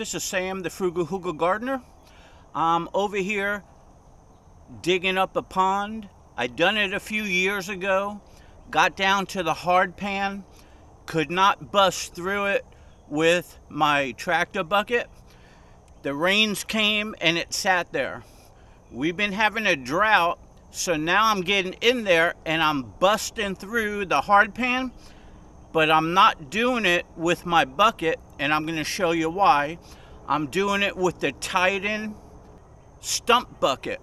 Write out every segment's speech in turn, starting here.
this is Sam, the Frugal Hugel gardener. I'm over here digging up a pond. I done it a few years ago. Got down to the hardpan. Could not bust through it with my tractor bucket. The rains came and it sat there. We've been having a drought, so now I'm getting in there and I'm busting through the hardpan, but I'm not doing it with my bucket, and I'm going to show you why. I'm doing it with the Titan Stump Bucket,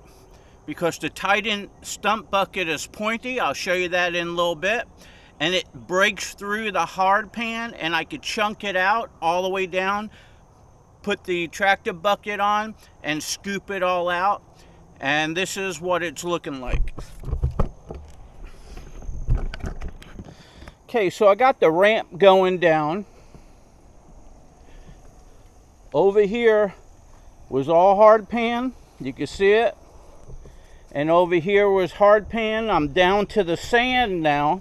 because the Titan Stump Bucket is pointy. I'll show you that in a little bit. And it breaks through the hardpan, and I could chunk it out all the way down, put the tractor bucket on, and scoop it all out. And this is what it's looking like. Okay, so I got the ramp going down. Over here was all hardpan. You can see it. And over here was hardpan. I'm down to the sand now,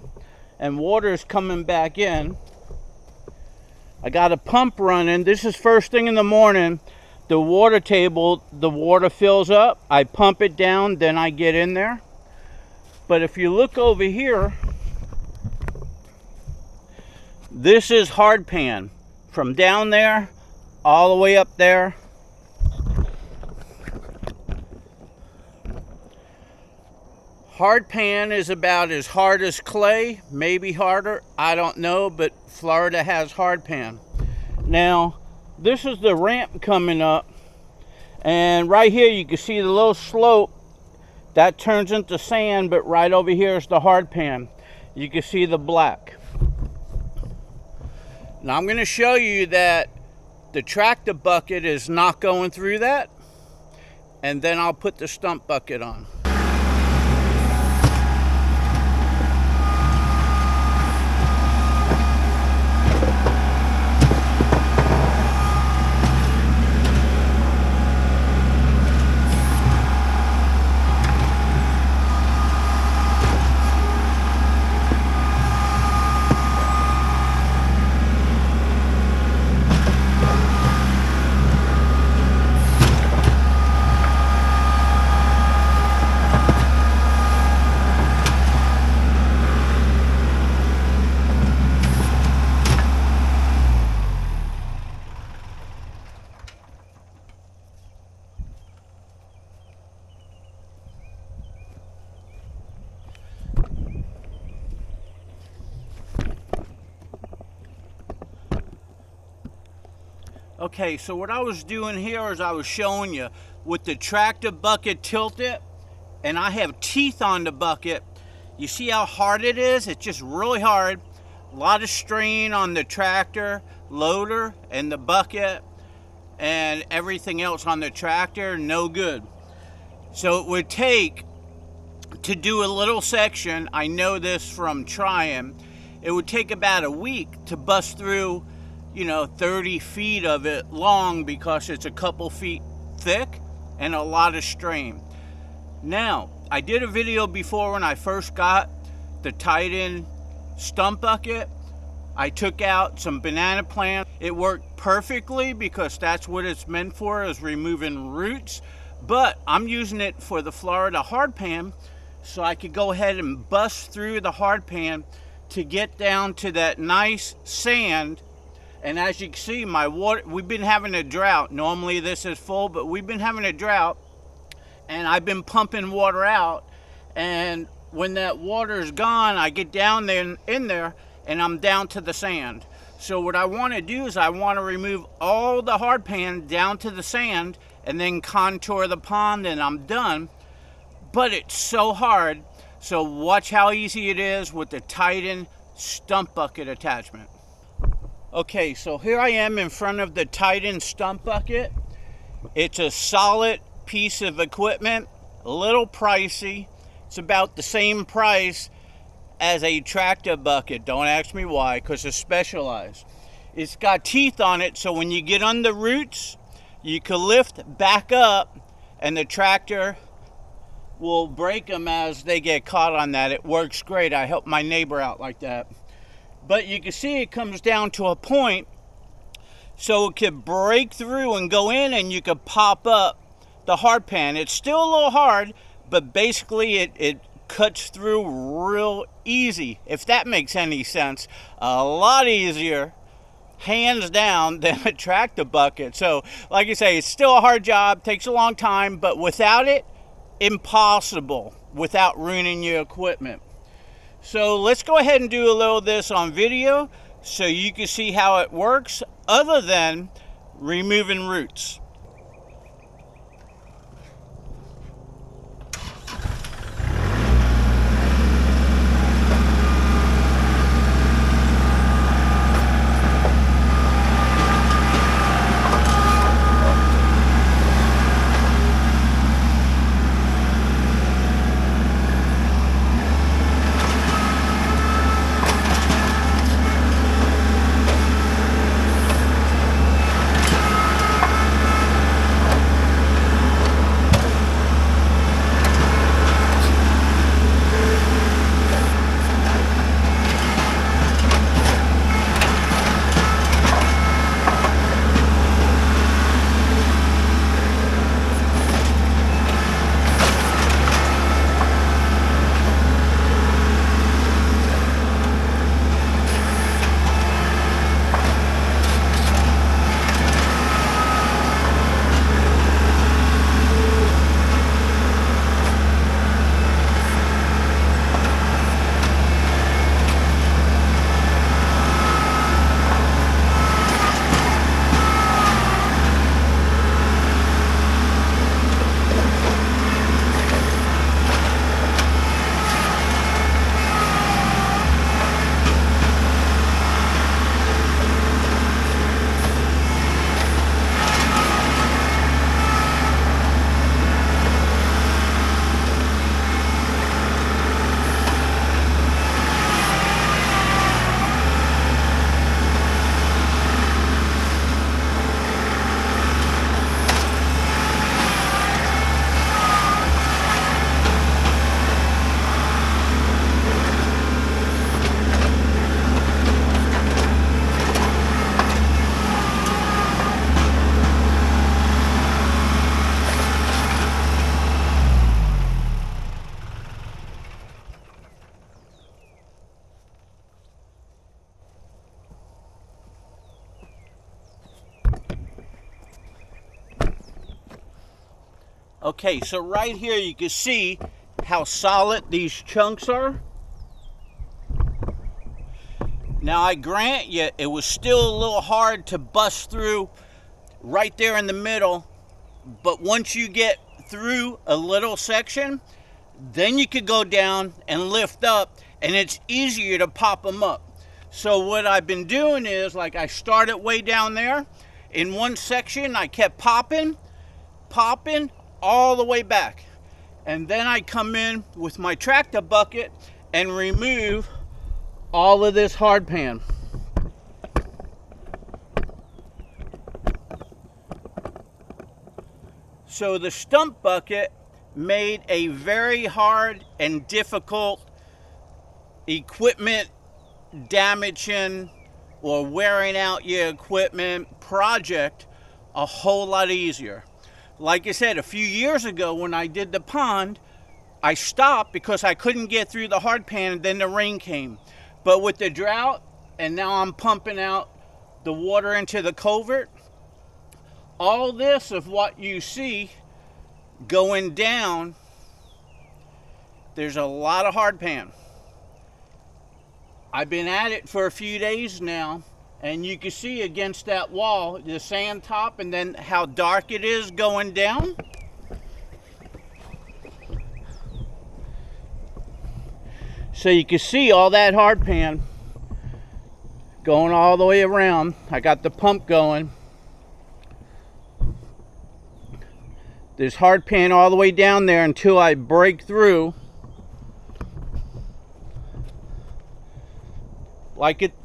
and water's coming back in. I got a pump running. This is first thing in the morning. The water table, the water fills up. I pump it down, then I get in there. But if you look over here, this is hardpan. From down there, all the way up there. Hardpan is about as hard as clay, maybe harder, I don't know, but Florida has hardpan. Now, this is the ramp coming up, and right here you can see the little slope that turns into sand, but right over here is the hardpan. You can see the black. Now I'm going to show you that the tractor bucket is not going through that, and then I'll put the stump bucket on. Okay, so what I was doing here is I was showing you with the tractor bucket tilted, and I have teeth on the bucket. You see how hard it is? It's just really hard. A lot of strain on the tractor loader and the bucket and everything else on the tractor, no good. So it would take, to do a little section, I know this from trying, it would take about a week to bust through 30 feet of it long, because it's a couple feet thick and a lot of strain. Now, I did a video before when I first got the Titan Stump Bucket. I took out some banana plants. It worked perfectly because that's what it's meant for, is removing roots. But I'm using it for the Florida hardpan, so I could go ahead and bust through the hardpan to get down to that nice sand. And as you can see, my water, we've been having a drought. Normally this is full, but we've been having a drought, and I've been pumping water out. And when that water is gone, I get down there in there, and I'm down to the sand. So what I want to do is I want to remove all the hardpan down to the sand, and then contour the pond, and I'm done. But it's so hard. So watch how easy it is with the Titan Stump Bucket attachment. Okay, so here I am in front of the Titan Stump Bucket. It's a solid piece of equipment, a little pricey. It's about the same price as a tractor bucket. Don't ask me why, because it's specialized. It's got teeth on it, so when you get on the roots, you can lift back up, and the tractor will break them as they get caught on that. It works great. I helped my neighbor out like that. But you can see it comes down to a point so it could break through and go in and you could pop up the hard pan. It's still a little hard, but basically it cuts through real easy, if that makes any sense. A lot easier, hands down, than a tractor bucket. So like I say, it's still a hard job, takes a long time, but without it, impossible without ruining your equipment. So let's go ahead and do a little of this on video so you can see how it works other than removing roots. Okay, so right here you can see how solid these chunks are. Now I grant you, it was still a little hard to bust through right there in the middle, but once you get through a little section, then you could go down and lift up, and it's easier to pop them up. So what I've been doing is, like, I started way down there. In one section, I kept popping all the way back. And then I come in with my tractor bucket and remove all of this hardpan. So the stump bucket made a very hard and difficult equipment damaging or wearing out your equipment project a whole lot easier. Like I said, a few years ago when I did the pond, I stopped because I couldn't get through the hardpan, and then the rain came. But with the drought, and now I'm pumping out the water into the culvert, all this of what you see going down, there's a lot of hardpan. I've been at it for a few days now, and you can see against that wall the sand top and then how dark it is going down. So you can see all that hardpan going all the way around. I got the pump going. There's hardpan all the way down there until I break through.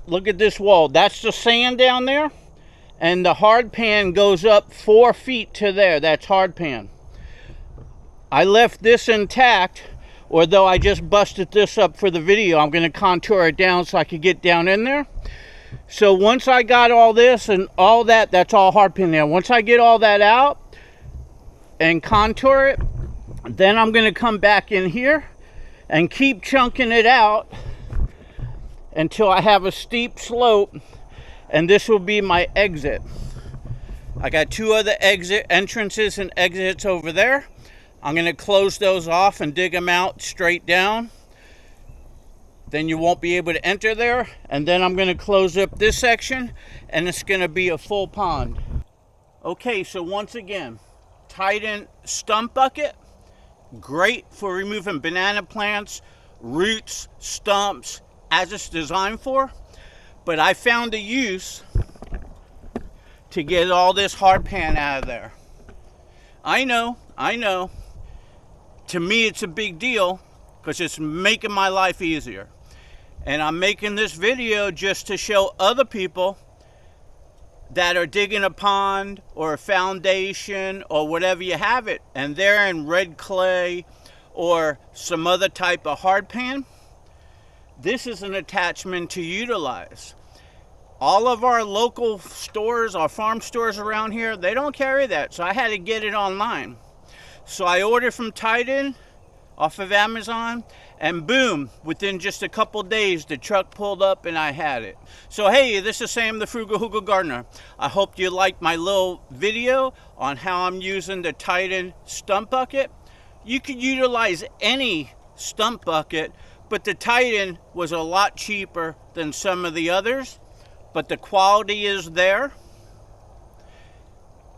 Look at this wall. That's the sand down there, and the hardpan goes up 4 feet to there. That's hardpan. I left this intact, although I just busted this up for the video. I'm going to contour it down so I can get down in there. So once I got all this and all that, that's all hardpan there. Once I get all that out and contour it, then I'm going to come back in here and keep chunking it out until I have a steep slope, and this will be my exit. I got two other entrances and exits over there. I'm going to close those off and dig them out straight down. Then you won't be able to enter there. And then I'm going to close up this section, and it's going to be a full pond. Okay, so once again, Titan Stump Bucket. Great for removing banana plants, roots, stumps, as it's designed for. But I found a use to get all this hardpan out of there. I know. To me, it's a big deal because it's making my life easier. And I'm making this video just to show other people that are digging a pond or a foundation or whatever you have it, and they're in red clay or some other type of hardpan. This is an attachment to utilize. All of our local stores, our farm stores around here, they don't carry that, so I had to get it online. So I ordered from Titan off of Amazon, and boom, within just a couple days, the truck pulled up and I had it. So hey, this is Sam the Frugal Hugel Gardener. I hope you liked my little video on how I'm using the Titan Stump Bucket. You could utilize any stump bucket, but the Titan was a lot cheaper than some of the others, but the quality is there.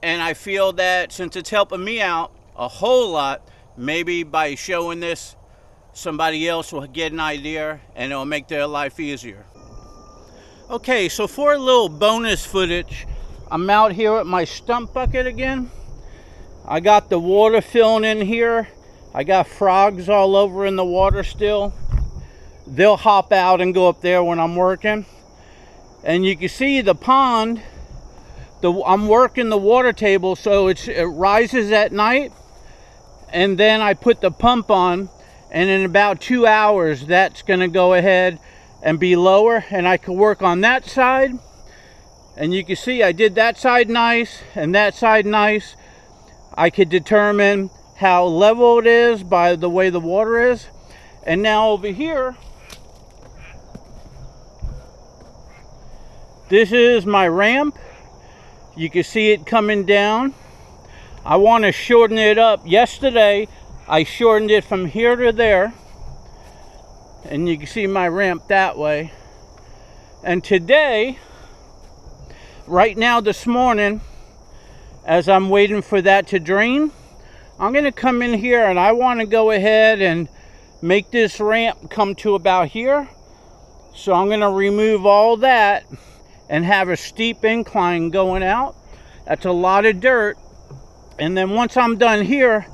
And I feel that since it's helping me out a whole lot, maybe by showing this, somebody else will get an idea and it'll make their life easier. Okay, so for a little bonus footage, I'm out here with my stump bucket again. I got the water filling in here. I got frogs all over in the water still. They'll hop out and go up there when I'm working. And you can see the pond, I'm working the water table so it rises at night. And then I put the pump on, and in about 2 hours that's going to go ahead and be lower, and I can work on that side. And you can see I did that side nice and that side nice. I could determine how level it is by the way the water is. And now over here, this is my ramp. You can see it coming down. I want to shorten it up. Yesterday I shortened it from here to there, and you can see my ramp that way. And today, right now this morning, as I'm waiting for that to drain, I'm going to come in here and I want to go ahead and make this ramp come to about here. So I'm going to remove all that and have a steep incline going out. That's a lot of dirt. And then once I'm done here,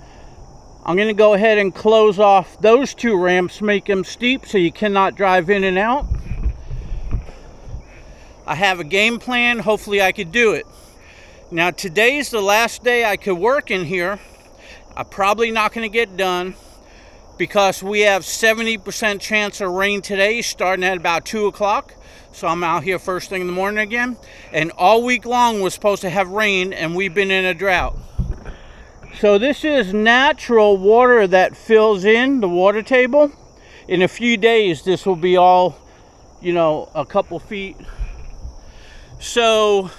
I'm going to go ahead and close off those two ramps, make them steep so you cannot drive in and out. I have a game plan. Hopefully I could do it. Now today's the last day I could work in here. I'm probably not going to get done because we have 70% chance of rain today starting at about 2 o'clock. So I'm out here first thing in the morning again. And all week long we're supposed to have rain, and we've been in a drought. So this is natural water that fills in the water table. In a few days this will be all, a couple feet. So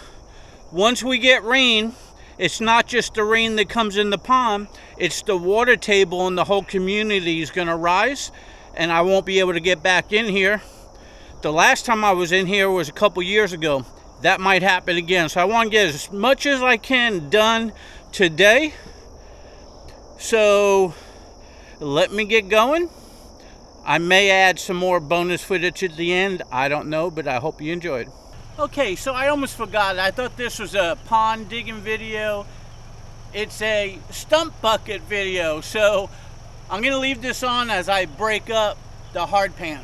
once we get rain, it's not just the rain that comes in the pond, it's the water table, and the whole community is going to rise, and I won't be able to get back in here. The last time I was in here was a couple years ago. That might happen again. So I want to get as much as I can done today. So let me get going. I may add some more bonus footage at the end. I don't know, but I hope you enjoyed. Okay, so I almost forgot. I thought this was a pond digging video. It's a stump bucket video. So I'm going to leave this on as I break up the hardpan.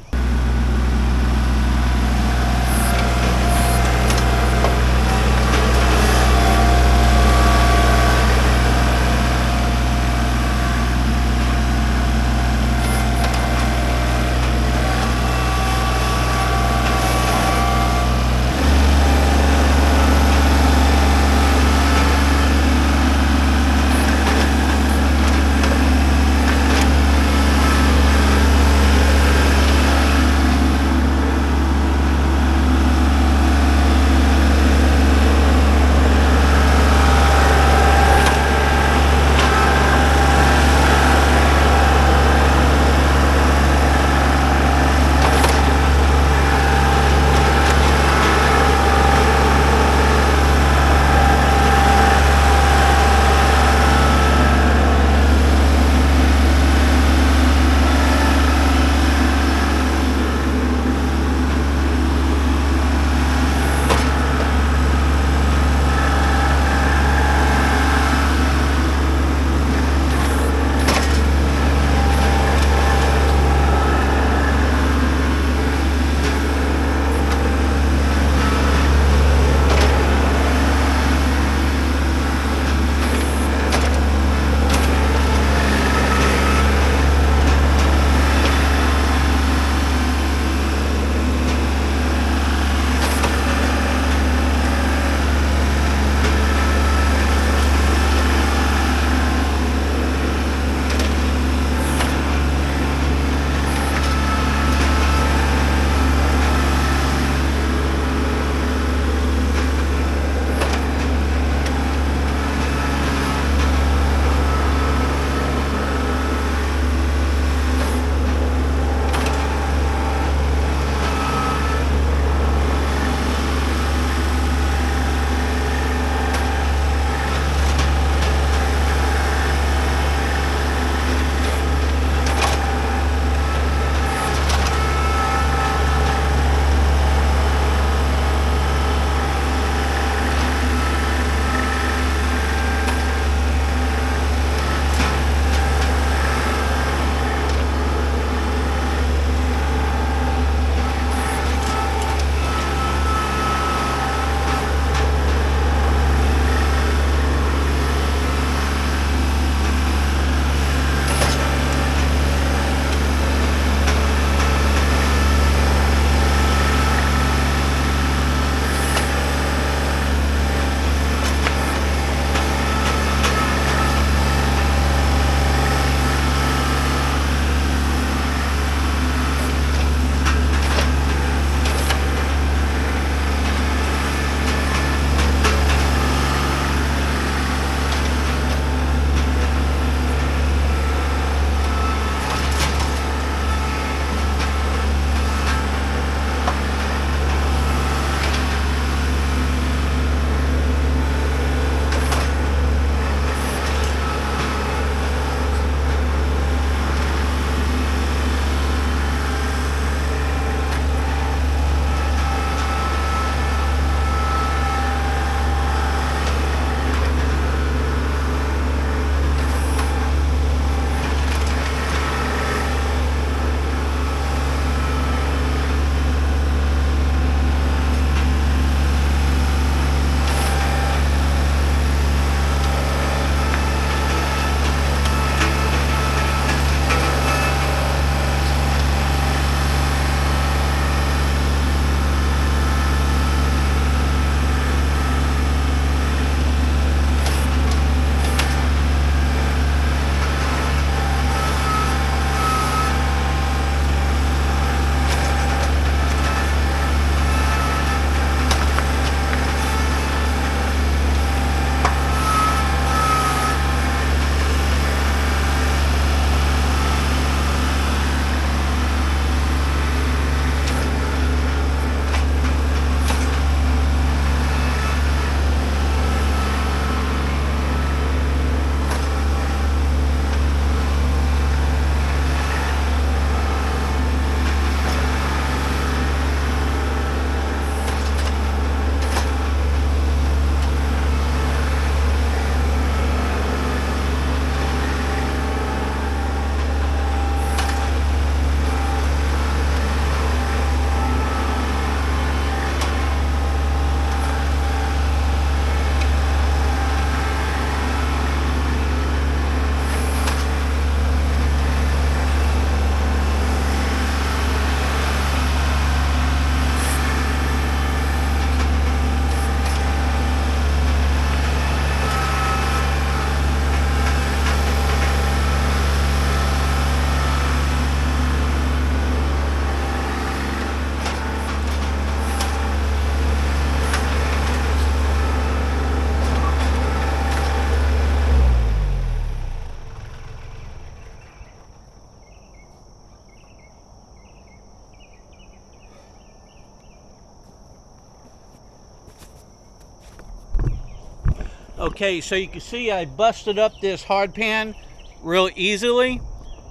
Okay, so you can see I busted up this hardpan real easily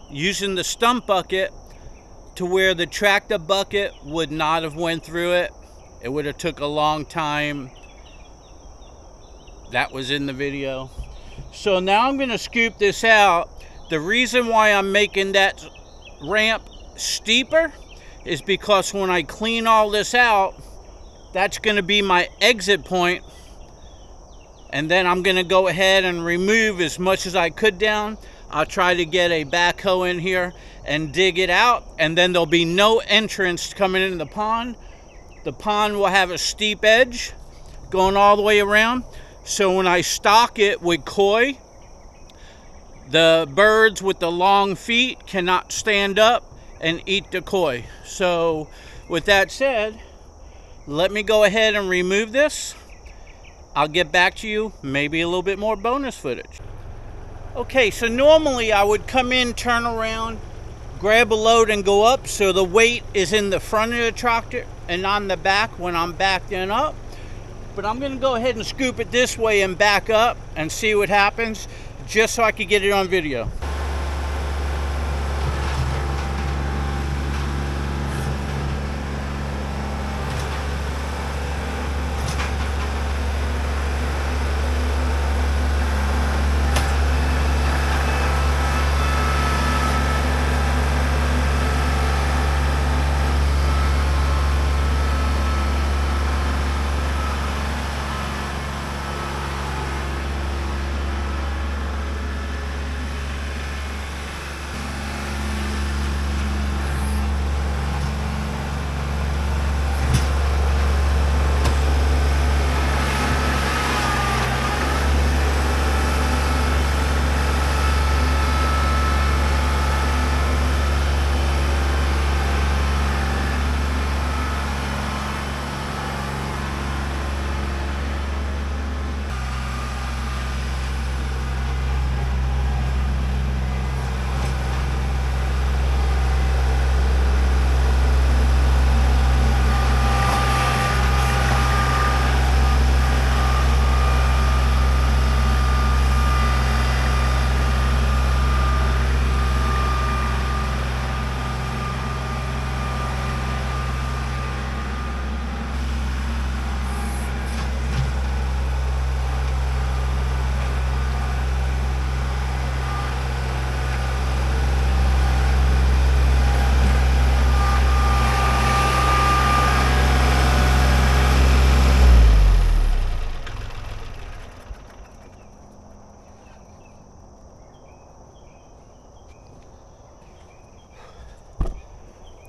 using the stump bucket to where the tractor bucket would not have went through it. It would have took a long time. That was in the video. So now I'm gonna scoop this out. The reason why I'm making that ramp steeper is because when I clean all this out, that's gonna be my exit point. And then I'm gonna go ahead and remove as much as I could down. I'll try to get a backhoe in here and dig it out, and then there'll be no entrance coming into the pond. The pond will have a steep edge going all the way around. So when I stock it with koi, the birds with the long feet cannot stand up and eat the koi. So with that said, let me go ahead and remove this. I'll get back to you, maybe a little bit more bonus footage. Okay, so normally I would come in, turn around, grab a load and go up so the weight is in the front of the tractor and on the back when I'm backing up. But I'm gonna go ahead and scoop it this way and back up and see what happens, just so I could get it on video.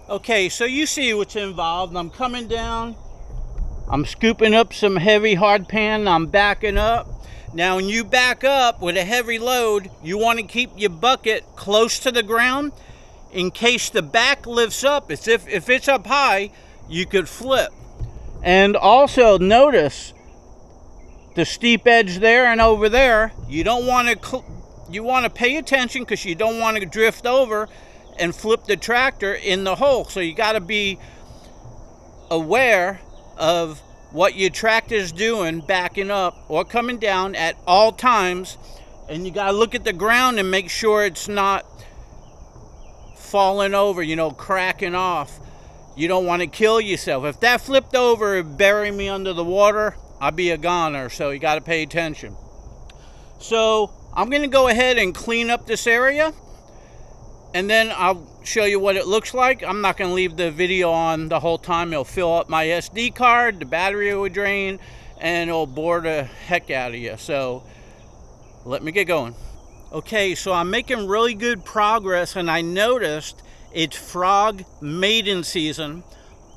Okay, so you see what's involved. I'm coming down, I'm scooping up some heavy hardpan, I'm backing up. Now when you back up with a heavy load, you want to keep your bucket close to the ground in case the back lifts up. If it's up high, you could flip. And also notice the steep edge there and over there. You don't want to, you want to pay attention because you don't want to drift over and flip the tractor in the hole. So you got to be aware of what your tractor's doing, backing up or coming down at all times. And you got to look at the ground and make sure it's not falling over, you know, cracking off. You don't want to kill yourself. If that flipped over and buried me under the water, I'd be a goner. So you got to pay attention. So I'm going to go ahead and clean up this area, and then I'll show you what it looks like. I'm not going to leave the video on the whole time. It'll fill up my SD card, the battery will drain, and it'll bore the heck out of you. So let me get going. Okay, so I'm making really good progress, and I noticed it's frog mating season.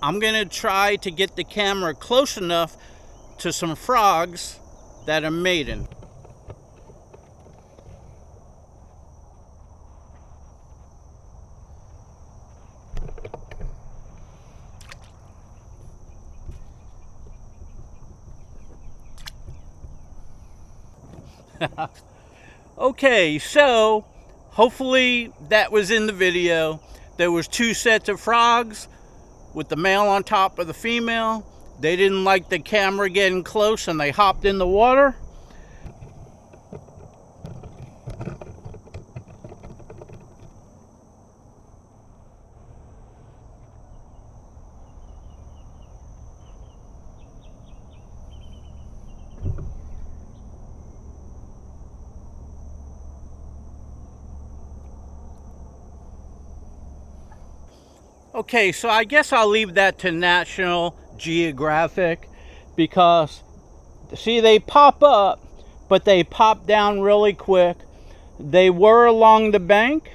I'm going to try to get the camera close enough to some frogs that are mating. Okay, so hopefully that was in the video. There was two sets of frogs with the male on top of the female. They didn't like the camera getting close and they hopped in the water. Okay, so I guess I'll leave that to National Geographic, because see, they pop up, but they pop down really quick. They were along the bank,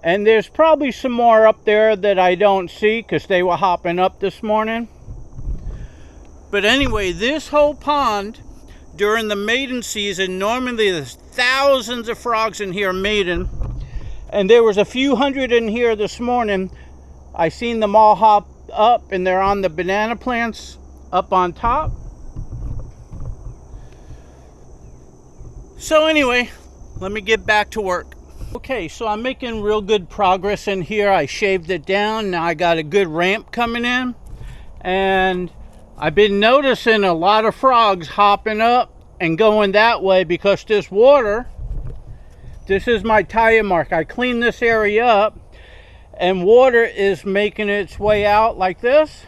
and there's probably some more up there that I don't see because they were hopping up this morning. But anyway, this whole pond during the maiden season, normally there's thousands of frogs in here maiden, and there was a few hundred in here this morning. I seen them all hop up, and they're on the banana plants up on top. So anyway, let me get back to work. Okay, so I'm making real good progress in here. I shaved it down. Now I got a good ramp coming in, and I've been noticing a lot of frogs hopping up and going that way because this water, this is my tire mark. I cleaned this area up, and water is making its way out like this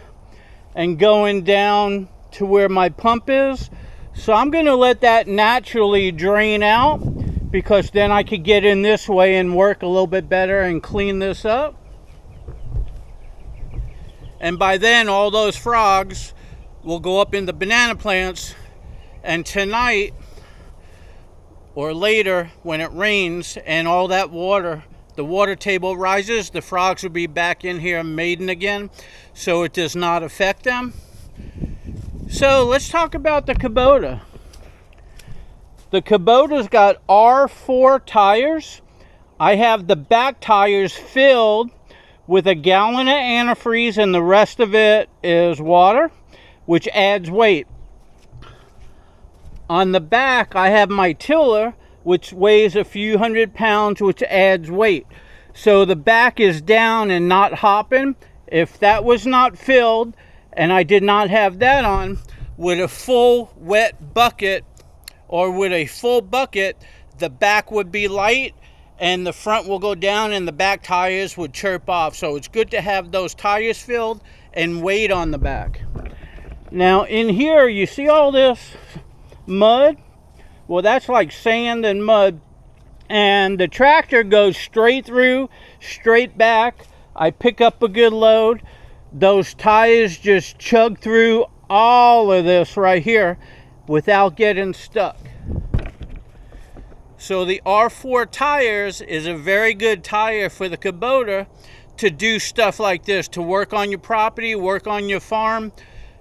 and going down to where my pump is. So I'm going to let that naturally drain out, because then I could get in this way and work a little bit better and clean this up. And by then, all those frogs will go up in the banana plants, and tonight or later when it rains and all that water, the water table rises, the frogs will be back in here maiden again, so it does not affect them. So let's talk about the Kubota. The Kubota's got R4 tires. I have the back tires filled with a gallon of antifreeze, and the rest of it is water, which adds weight. On the back, I have my tiller, which weighs a few hundred pounds, which adds weight. So the back is down and not hopping. If that was not filled and I did not have that on, with a full wet bucket or with a full bucket, the back would be light and the front will go down and the back tires would chirp off. So it's good to have those tires filled and weight on the back. Now in here, you see all this mud? Well, that's like sand and mud, and the tractor goes straight through, straight back. I pick up a good load. Those tires just chug through all of this right here without getting stuck. So the R4 tires is a very good tire for the Kubota to do stuff like this, to work on your property, work on your farm,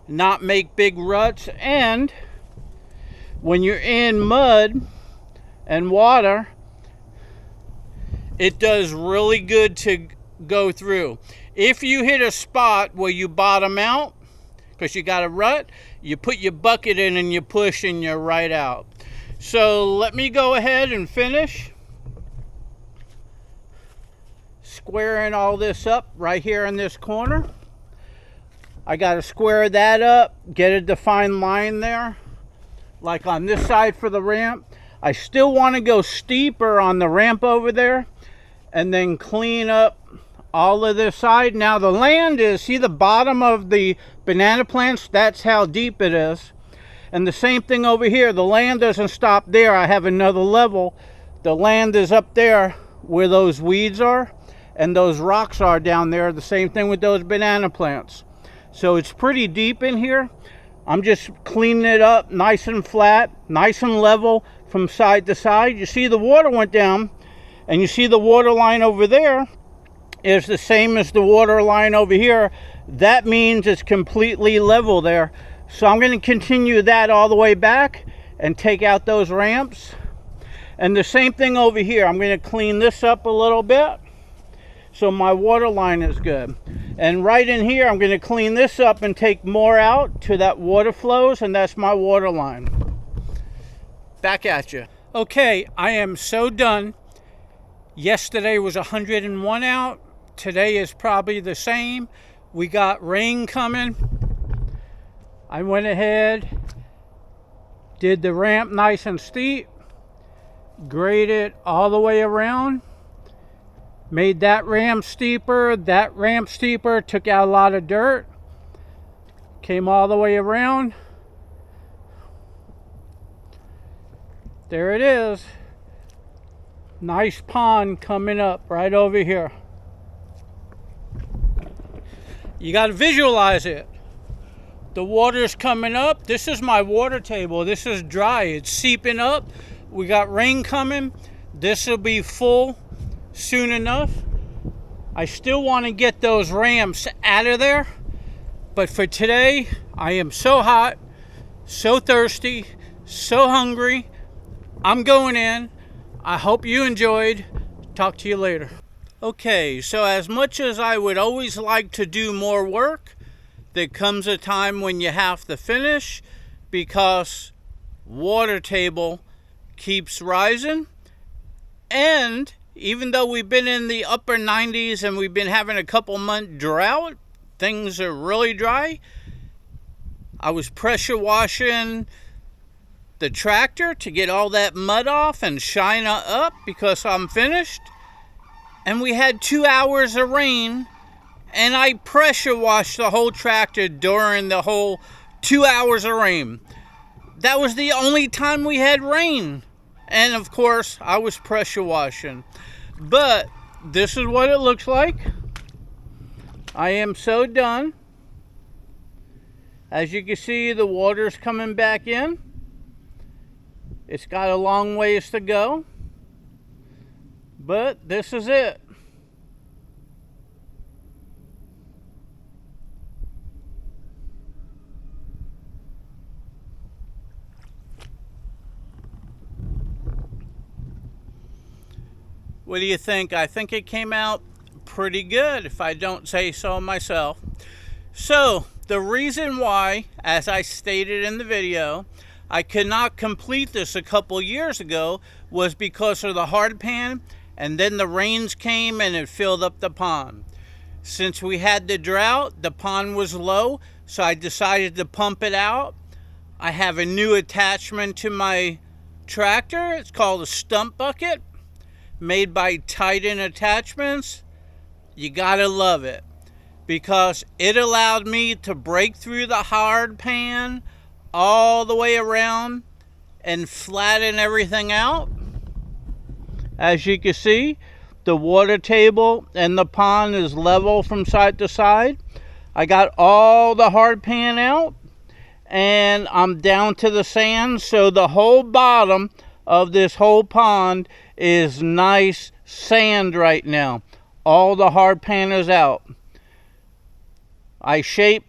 not make big ruts. And when you're in mud and water, it does really good to go through. If you hit a spot where you bottom out because you got a rut, you put your bucket in and you push and you're right out. So let me go ahead and finish squaring all this up right here in this corner. I got to square that up, get a defined line there, like on this side for the ramp. I still want to go steeper on the ramp over there and then clean up all of this side. Now the land is, see the bottom of the banana plants? That's how deep it is. And the same thing over here. The land doesn't stop there. I have another level. The land is up there where those weeds are and those rocks are down there. The same thing with those banana plants. So it's pretty deep in here. I'm just cleaning it up nice and flat, nice and level from side to side. You see the water went down, and you see the water line over there is the same as the water line over here. That means it's completely level there. So I'm going to continue that all the way back and take out those ramps. And the same thing over here. I'm going to clean this up a little bit so my water line is good. And right in here, I'm going to clean this up and take more out to that water flows, and that's my water line. Back at you. Okay, I am so done. Yesterday was 101 out. Today is probably the same. We got rain coming. I went ahead, did the ramp nice and steep, graded all the way around, made that ramp steeper, took out a lot of dirt, came all the way around. There it is. Nice pond coming up right over here. You got to visualize it. The water's coming up. This is my water table. This is dry. It's seeping up. We got rain coming. This will be full soon enough. I still want to get those ramps out of there. But for today, I am so hot, so thirsty, so hungry. I'm going in. I hope you enjoyed. Talk to you later. Okay, so as much as I would always like to do more work, there comes a time when you have to finish because water table keeps rising. And even though we've been in the upper 90s and we've been having a couple month drought, things are really dry. I was pressure washing the tractor to get all that mud off and shine it up because I'm finished. And we had 2 hours of rain, and I pressure washed the whole tractor during the whole 2 hours of rain. That was the only time we had rain. And of course, I was pressure washing. But this is what it looks like. I am so done. As you can see, the water's coming back in. It's got a long ways to go. But this is it. What do you think? I think it came out pretty good, if I don't say so myself. So, the reason why, as I stated in the video, I could not complete this a couple years ago was because of the hardpan, and then the rains came and it filled up the pond. Since we had the drought, the pond was low, so I decided to pump it out. I have a new attachment to my tractor. It's called a stump bucket, made by Titan attachments. You gotta love it because it allowed me to break through the hard pan all the way around and flatten everything out. As you can see, the water table and the pond is level from side to side. I got all the hard pan out and I'm down to the sand, so the whole bottom of this whole pond is nice sand right now. All the hard pan is out. I shaped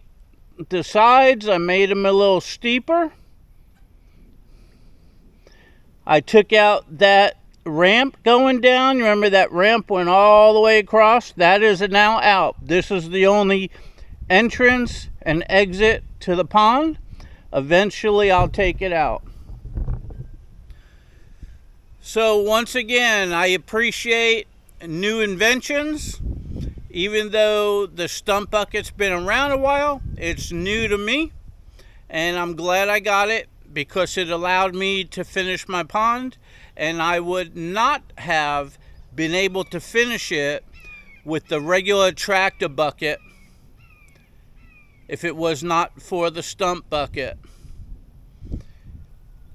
the sides. I made them a little steeper. I took out that ramp going down. Remember that ramp went all the way across? That is now out. This is the only entrance and exit to the pond. Eventually I'll take it out. So once again, I appreciate new inventions. Even though the stump bucket's been around a while, it's new to me. And I'm glad I got it because it allowed me to finish my pond. And I would not have been able to finish it with the regular tractor bucket if it was not for the stump bucket.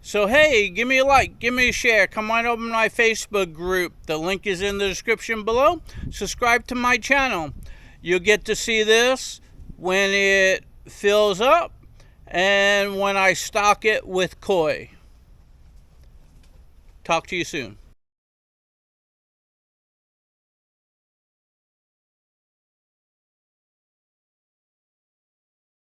So hey, give me a like, give me a share, come on over to my Facebook group. The link is in the description below. Subscribe to my channel. You'll get to see this when it fills up and when I stock it with koi. Talk to you soon.